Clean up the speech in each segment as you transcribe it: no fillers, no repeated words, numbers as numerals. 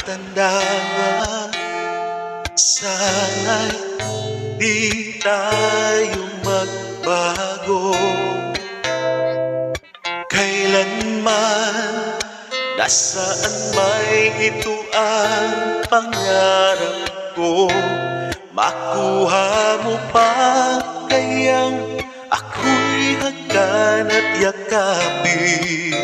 tanda, sana'y di tayo magbago. Kailanman, nasaan may ito ang pangarap ko. Makuha mo pa kayang ako'y hagkan at yakapin.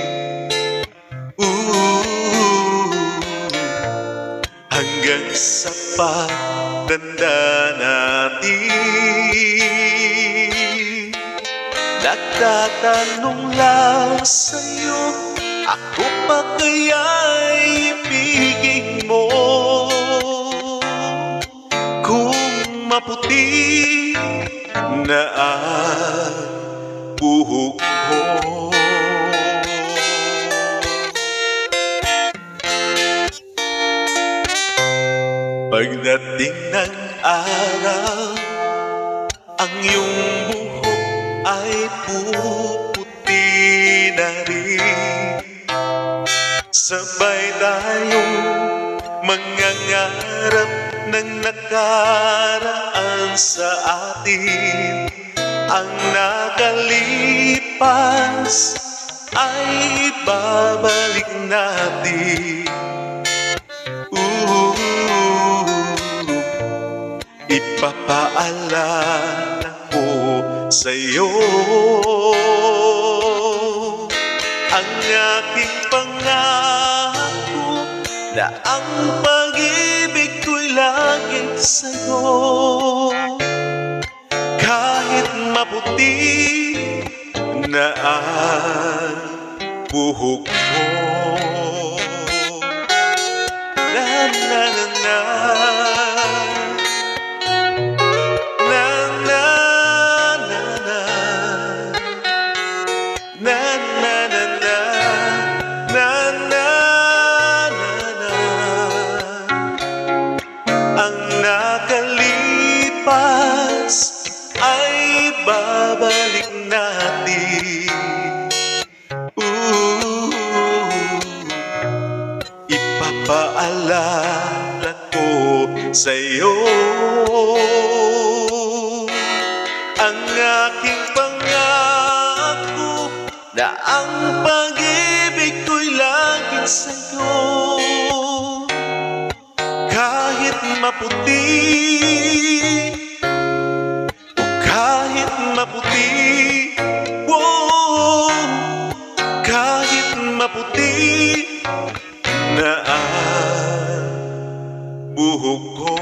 Hanggang sa pagtanda natin, nagtatanong lang sa'yo, ako pa kaya'y ibigin mo? Kung maputi na ang buhok ko, pagdating ng araw, ang iyong buhok ay puputi na rin. Sabay tayong mangangarap ng nakaraan sa atin. Ang nakalipas ay babalik natin. Ipapaalala ko sa'yo ang aking pangako na ang pag-ibig ko'y laging sa'yo. Kahit maputi na ang buhok mo. Na na na na, nakalipas ay babalik natin. Ipapaalala ko sa'yo ang aking pangako na ang pag-ibig ko'y laging sa'yo. Kahit maputi, kahit maputi, kahit maputi na ang buhok ko.